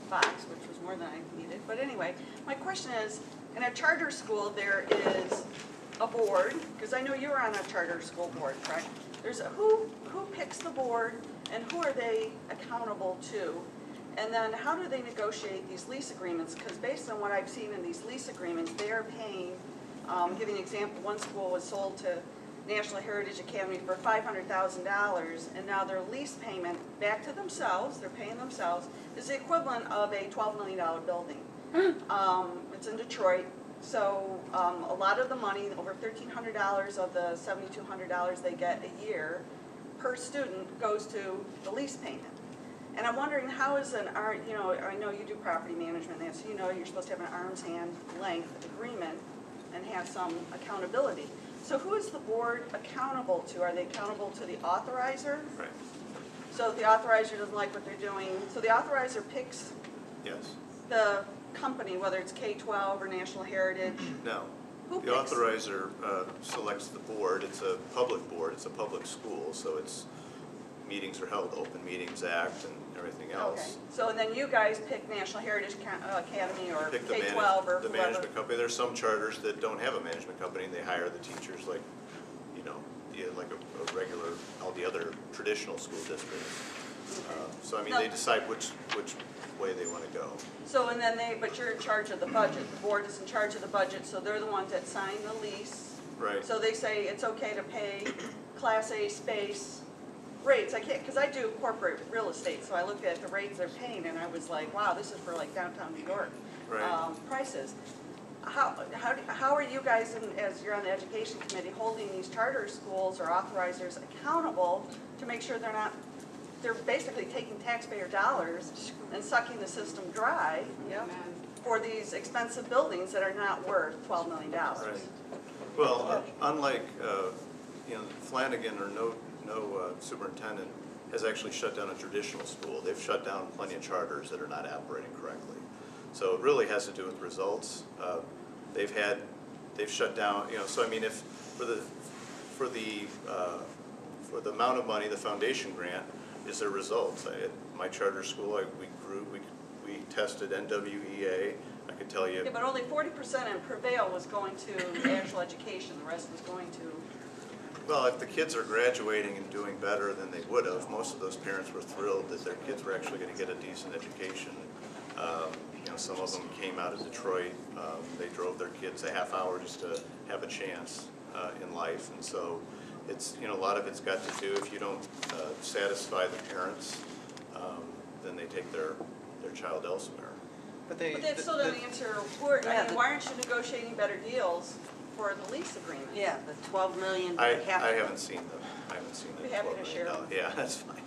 box, which was more than I needed. But anyway, my question is, in a charter school, there is a board, because I know you were on a charter school board, correct? There's who picks the board, and who are they accountable to? And then how do they negotiate these lease agreements? Because based on what I've seen in these lease agreements, they are paying, giving an example, one school was sold to National Heritage Academy for $500,000, and now their lease payment back to themselves, they're paying themselves, is the equivalent of a $12 million building. It's in Detroit, so a lot of the money, over $1,300 of the $7,200 they get a year per student goes to the lease payment. And I'm wondering how is you know, I know you do property management, and so you know you're supposed to have an arm's hand length agreement and have some accountability. So who is the board accountable to? Are they accountable to the authorizer? Right. So if the authorizer doesn't like what they're doing, so the authorizer picks Yes. the company, whether it's K-12 or National Heritage? No. Who The picks? authorizer selects the board. It's a public board. It's a public school, so it's meetings are held, Open Meetings Act and everything Okay, else. so and then you guys pick National Heritage Academy or Pick K-12 or the whoever? management company. There's some charters that don't have a management company, and they hire the teachers like, you know, like a regular, all the other traditional school districts. So I mean, No. they decide which way they want to go. So and then but you're in charge of the budget. The board is in charge of the budget, so they're the ones that sign the lease. Right. So they say it's okay to pay Class A space rates. I can't, because I do corporate real estate, so I looked at the rates they're paying and I was like, wow, this is for like downtown New York Right. prices. How are you guys, as you're on the education committee, holding these charter schools or authorizers accountable to make sure they're basically taking taxpayer dollars and sucking the system dry for these expensive buildings that are not worth $12 million? Right. Well, unlike, you know, Flanagan or no superintendent has actually shut down a traditional school. They've shut down plenty of charters that are not operating correctly. So it really has to do with results. They've shut down, you know, so I mean, if for the amount of money, the foundation grant is their results. My charter school, we tested NWEA. I could tell you. Yeah, but only 40% in Prevail was going to actual education. The rest was going to. Well, if the kids are graduating and doing better than they would have, most of those parents were thrilled that their kids were actually going to get a decent education. You know, some of them came out of Detroit. They drove their kids a half hour just to have a chance in life, and so it's, you know, a lot of it's got to do, if you don't satisfy the parents, then they take their child elsewhere. But But that still doesn't answer. Why aren't you negotiating better deals for the lease agreement? yeah, the 12 million. I haven't seen them. I haven't seen them. Be happy to share them. Yeah, that's fine.